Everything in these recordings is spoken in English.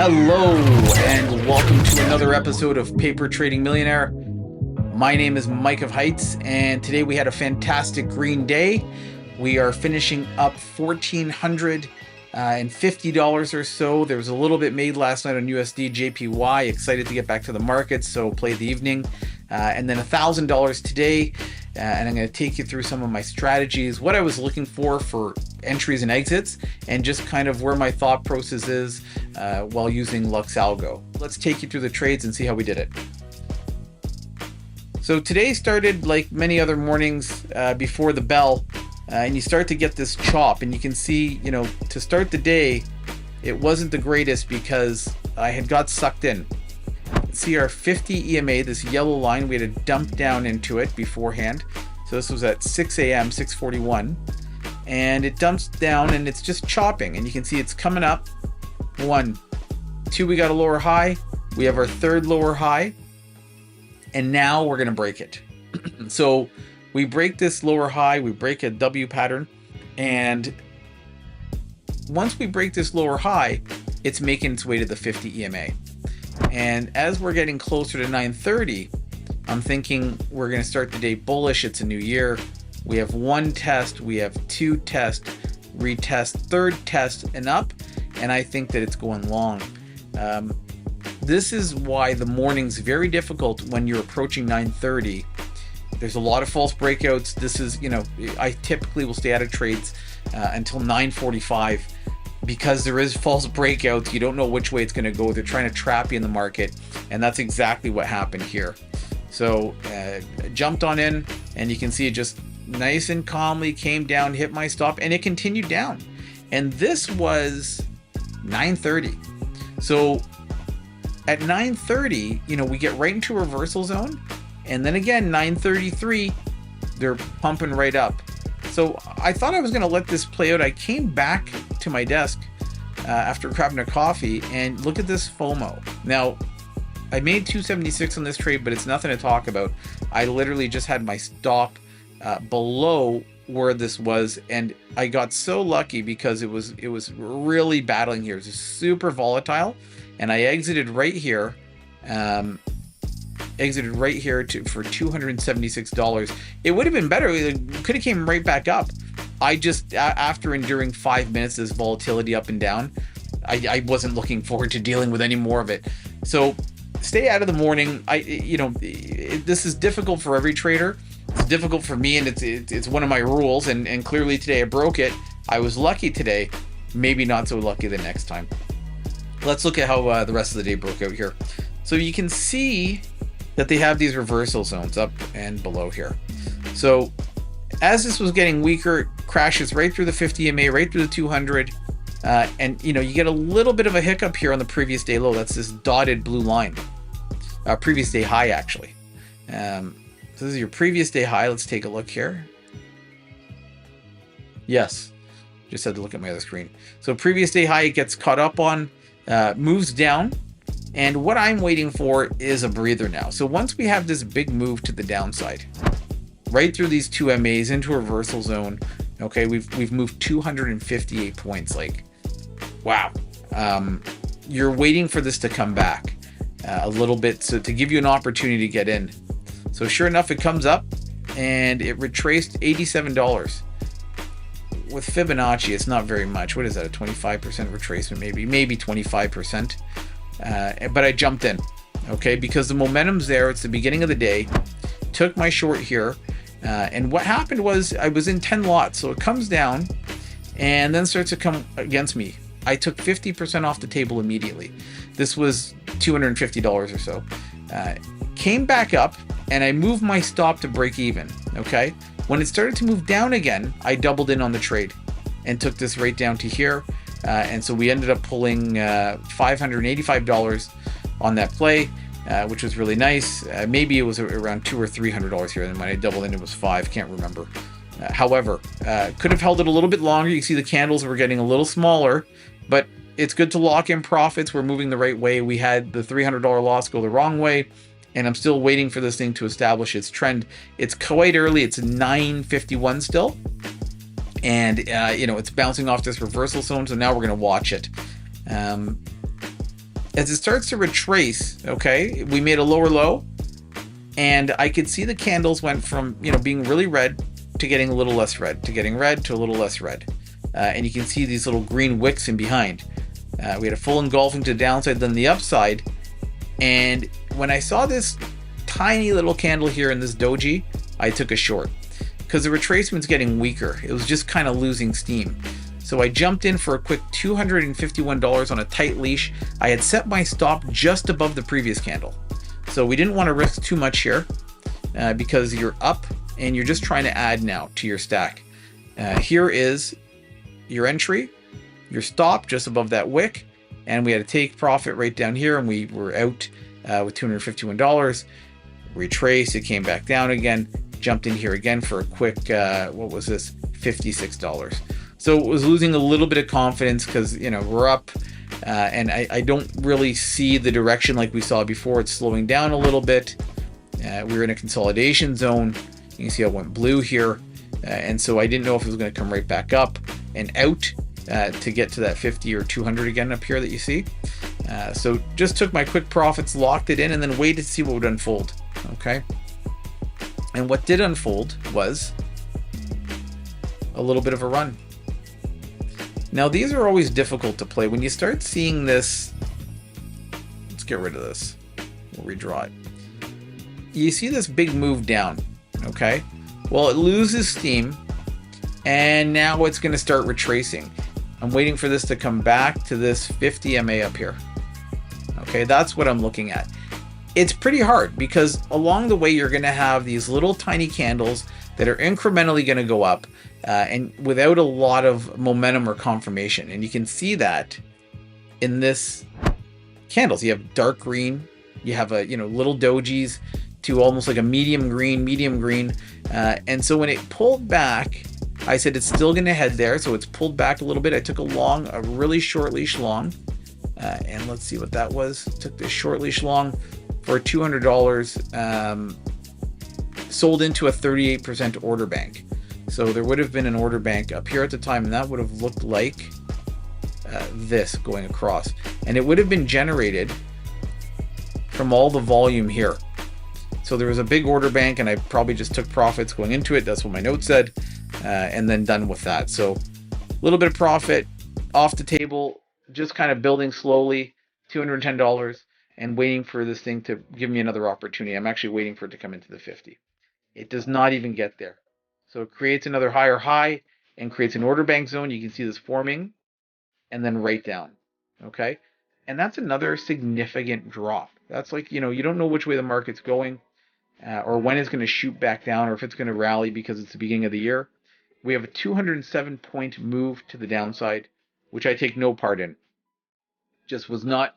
Hello, and welcome to another episode of Paper Trading Millionaire. My name is Mike of Heights, and today we had a fantastic green day. We are finishing up $1,450 or so. There was a little bit made last night on USD JPY. Excited to get back to the market, so played the evening. And then $1,000 today. And I'm going to take you through some of my strategies, what I was looking for entries and exits, and just kind of where my thought process is while using Lux Algo. Let's take you through the trades and see how we did it. So today started like many other mornings before the bell, and you start to get this chop, and you can see, to start the day, it wasn't the greatest because I had got sucked in. See our 50 EMA, this yellow line, we had to dump down into it beforehand. So this was at 6 a.m., 6:41. And it dumps down and it's just chopping. And you can see it's coming up. 1, 2, we got a lower high. We have our third lower high. And now we're going to break it. So we break this lower high, we break a W pattern. And once we break this lower high, it's making its way to the 50 EMA. And as we're getting closer to 9:30, I'm thinking we're going to start the day bullish. It's a new year. We have one test, we have two tests, retest, third test, and up. And I think that it's going long. This is why the morning's very difficult when you're approaching 9:30. There's a lot of false breakouts. This is, I typically will stay out of trades until 9:45. Because there is false breakouts, you don't know which way it's going to go. They're trying to trap you in the market, and that's exactly what happened here. So jumped on in, and you can see it just nice and calmly came down, hit my stop, and it continued down. And this was 9:30. So at 9:30, we get right into a reversal zone, and then again 9:33, they're pumping right up. So I thought I was going to let this play out. I came back to my desk after grabbing a coffee, and look at this FOMO. Now, I made 276 on this trade, but it's nothing to talk about. I literally just had my stop below where this was, and I got so lucky because it was really battling here. It was super volatile, and I exited right here. For $276. It would have been better. It could have came right back up. I just, after enduring 5 minutes, this volatility up and down, I wasn't looking forward to dealing with any more of it. So stay out of the morning. This is difficult for every trader. It's difficult for me, and it's one of my rules. And clearly today I broke it. I was lucky today, maybe not so lucky the next time. Let's look at how the rest of the day broke out here. So you can see that they have these reversal zones up and below here. So as this was getting weaker, it crashes right through the 50 EMA, right through the 200. And you get a little bit of a hiccup here on the previous day low. That's this dotted blue line. Previous day high, actually. So this is your previous day high. Let's take a look here. Yes, just had to look at my other screen. So previous day high, it gets caught up on, moves down. And what I'm waiting for is a breather now. So once we have this big move to the downside, right through these two MAs into a reversal zone, okay, we've moved 258 points. Like, wow. You're waiting for this to come back a little bit, so to give you an opportunity to get in. So sure enough, it comes up and it retraced $87. With Fibonacci, it's not very much. What is that, a 25% retracement? Maybe 25%. But I jumped in, okay, because the momentum's there. It's the beginning of the day. Took my short here, and what happened was I was in 10 lots, so it comes down and then starts to come against me. I took 50% off the table immediately. This was $250 or so. Came back up, and I moved my stop to break even, okay? When it started to move down again, I doubled in on the trade and took this right down to here. And so we ended up pulling $585 on that play, which was really nice. Maybe it was around $200 or $300 here, and when I doubled in, it was $5. Can't remember. However, could have held it a little bit longer. You can see the candles were getting a little smaller, but it's good to lock in profits. We're moving the right way. We had the $300 loss go the wrong way, and I'm still waiting for this thing to establish its trend. It's quite early. It's 9:51 still. And, it's bouncing off this reversal zone, so now we're going to watch it. As it starts to retrace, okay, we made a lower low, and I could see the candles went from, being really red to getting a little less red, to getting red to a little less red. And you can see these little green wicks in behind. We had a full engulfing to the downside, then the upside. And when I saw this tiny little candle here in this doji, I took a short because the retracement's getting weaker. It was just kind of losing steam. So I jumped in for a quick $251 on a tight leash. I had set my stop just above the previous candle. So we didn't want to risk too much here because you're up and you're just trying to add now to your stack. Here is your entry, your stop just above that wick, and we had a take profit right down here, and we were out with $251. Retrace, it came back down again, jumped in here again for a quick, what was this, $56. So it was losing a little bit of confidence because, we're up, and I don't really see the direction like we saw before. It's slowing down a little bit. We were in a consolidation zone. You can see I went blue here, and so I didn't know if it was going to come right back up and out to get to that 50 or 200 again up here that you see. So just took my quick profits, locked it in, and then waited to see what would unfold. Okay. And what did unfold was a little bit of a run. Now these are always difficult to play. When you start seeing this, let's get rid of this. We'll redraw it. You see this big move down. Okay. Well, it loses steam, and now it's going to start retracing. I'm waiting for this to come back to this 50 MA up here. Okay, that's what I'm looking at. It's pretty hard because along the way you're going to have these little tiny candles that are incrementally going to go up and without a lot of momentum or confirmation. And you can see that in this candles. You have dark green, you have a little dojis to almost like a medium green. And so when it pulled back, I said it's still going to head there. So it's pulled back a little bit. I took a really short leash long. And let's see what that was. Took this short leash long for $200. Sold into a 38% order bank. So there would have been an order bank up here at the time, and that would have looked like this going across. And it would have been generated from all the volume here. So there was a big order bank, and I probably just took profits going into it. That's what my note said. And then done with that. So a little bit of profit off the table, just kind of building slowly, $210, and waiting for this thing to give me another opportunity. I'm actually waiting for it to come into the 50. It does not even get there. So it creates another higher high and creates an order bank zone. You can see this forming and then right down. Okay. And that's another significant drop. That's like, you don't know which way the market's going or when it's going to shoot back down or if it's going to rally because it's the beginning of the year. We have a 207-point move to the downside, which I take no part in. Just was not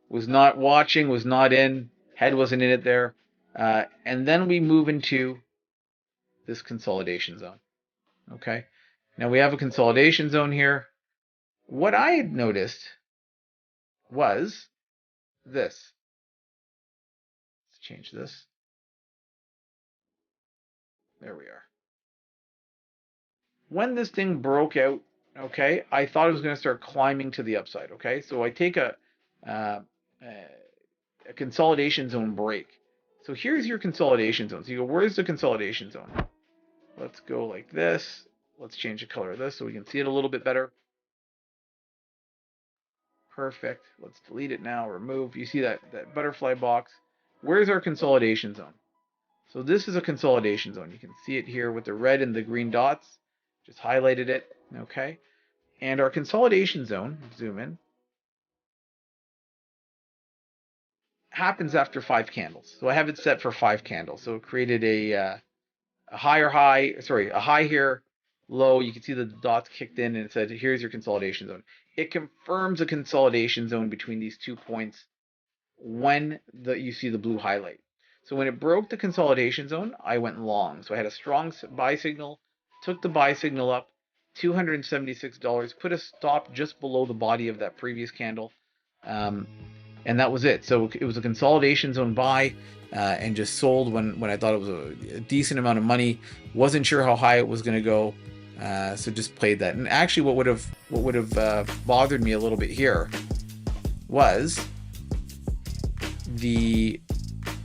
watching, was not in, head wasn't in it there. And then we move into this consolidation zone. Okay. Now we have a consolidation zone here. What I had noticed was this. Let's change this. There we are. When this thing broke out, okay, I thought it was going to start climbing to the upside. Okay. So I take a consolidation zone break. So here's your consolidation zone. So you go, where's the consolidation zone? Let's go like this. Let's change the color of this so we can see it a little bit better. Perfect. Let's delete it now, remove. You see that butterfly box. Where's our consolidation zone? So this is a consolidation zone. You can see it here with the red and the green dots. Just highlighted it. Okay. And our consolidation zone, zoom in, happens after 5 candles. So I have it set for 5 candles. So it created a high here, low. You can see the dots kicked in and it said, here's your consolidation zone. It confirms a consolidation zone between these 2 points when you see the blue highlight. So when it broke the consolidation zone, I went long. So I had a strong buy signal, took the buy signal up, $276, put a stop just below the body of that previous candle. And that was it. So it was a consolidation zone buy and just sold when I thought it was a decent amount of money. Wasn't sure how high it was going to go. So just played that. And actually what would have bothered me a little bit here was the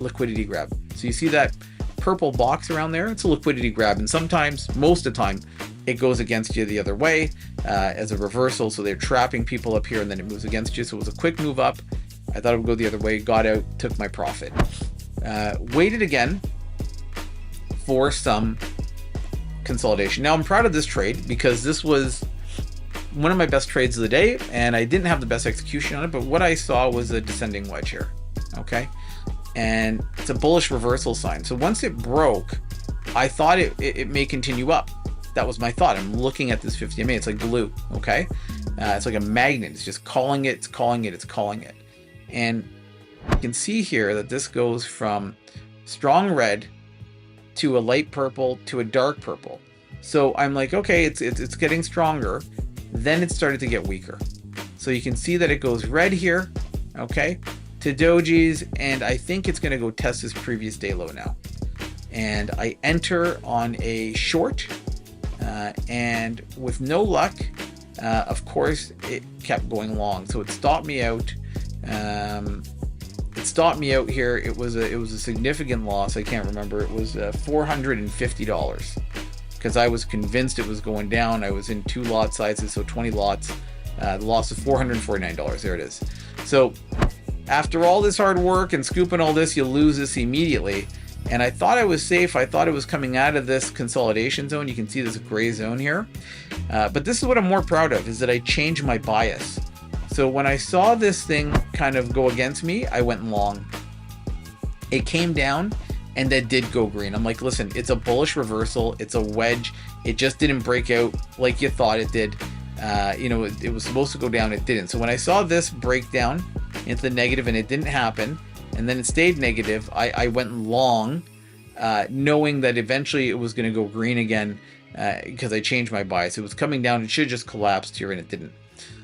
liquidity grab. So you see that purple box around there? It's a liquidity grab, and sometimes, most of the time, it goes against you the other way as a reversal. So they're trapping people up here, and then it moves against you. So it was a quick move up. I thought it would go the other way, got out, took my profit. Waited again for some consolidation. Now I'm proud of this trade because this was one of my best trades of the day, and I didn't have the best execution on it, but what I saw was a descending wedge here. Okay, and it's a bullish reversal sign. So once it broke, I thought it may continue up. That was my thought. I'm looking at this 50 MA. It's like glue. Okay, it's like a magnet. It's just calling it. It's calling it. It's calling it. And you can see here that this goes from strong red to a light purple to a dark purple. So I'm like, okay, it's getting stronger. Then it started to get weaker. So you can see that it goes red here, okay, to dojis, and I think it's going to go test this previous day low now. And I enter on a short, and with no luck, of course, it kept going long. So it stopped me out. It stopped me out here. It was a significant loss. I can't remember. It was $450 because I was convinced it was going down. I was in 2 lot sizes, so 20 lots. The loss of $449. There it is. So after all this hard work and scooping all this, you lose this immediately. And I thought I was safe. I thought it was coming out of this consolidation zone. You can see this gray zone here. But this is what I'm more proud of, is that I changed my bias. So when I saw this thing kind of go against me, I went long. It came down and that did go green. I'm like, listen, it's a bullish reversal. It's a wedge. It just didn't break out like you thought it did. It was supposed to go down. It didn't. So when I saw this break down into the negative and it didn't happen, and then it stayed negative, I went long, knowing that eventually it was going to go green again because I changed my bias. It was coming down. It should have just collapsed here, and it didn't.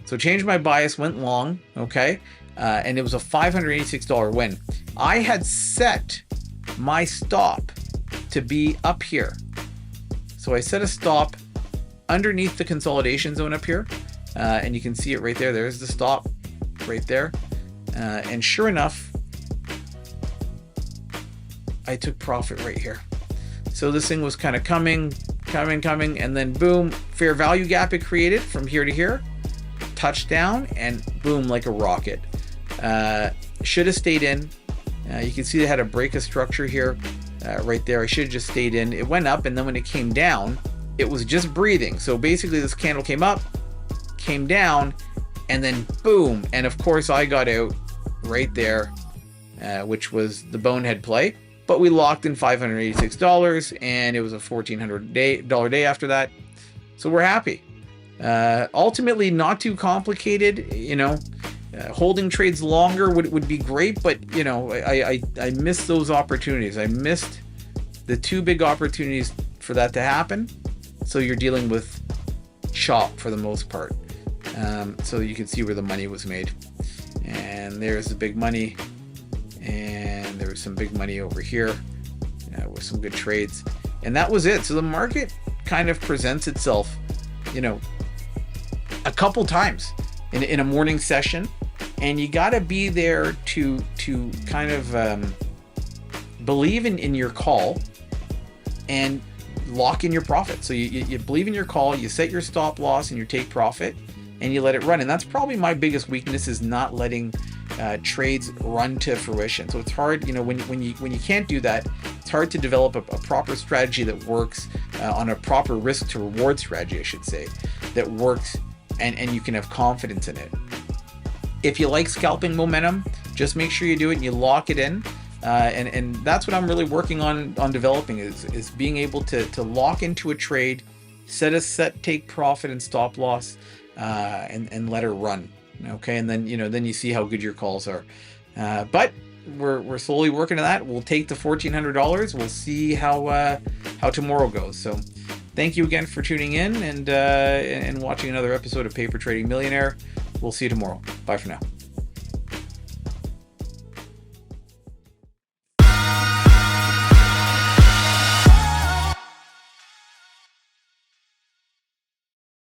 So changed my bias, went long, okay? And it was a $586 win. I had set my stop to be up here. So I set a stop underneath the consolidation zone up here. And you can see it right there. There's the stop right there. And sure enough, I took profit right here. So this thing was kind of coming, and then boom, fair value gap it created from here to here. Touchdown, and boom, like a rocket. Should have stayed in. You can see they had a break of structure here right there. I should have just stayed in. It went up, and then when it came down, it was just breathing. So basically this candle came up, came down, and then boom. And of course I got out right there, which was the bonehead play. But we locked in $586, and it was a $1,400 day after that. So we're happy. Ultimately not too complicated. Holding trades longer would be great, but I missed those opportunities. I missed the 2 big opportunities for that to happen. So you're dealing with chop for the most part. So you can see where the money was made, and there's the big money, and there was some big money over here with some good trades, and that was it. So the market kind of presents itself a couple times in a morning session, and you got to be there to kind of believe in your call and lock in your profit. So you believe in your call, you set your stop loss and your take profit, and you let it run. And that's probably my biggest weakness, is not letting trades run to fruition. So it's hard, when you can't do that, it's hard to develop a proper strategy that works on a proper risk to reward strategy, I should say, that works and you can have confidence in it. If you like scalping momentum, just make sure you do it and you lock it in. And that's what I'm really working on developing is being able to lock into a trade, set take profit and stop loss, and let her run. Okay, and then you see how good your calls are. But we're slowly working on that. We'll take the $1,400. We'll see how tomorrow goes. So thank you again for tuning in and watching another episode of Paper Trading Millionaire. We'll see you tomorrow. Bye for now.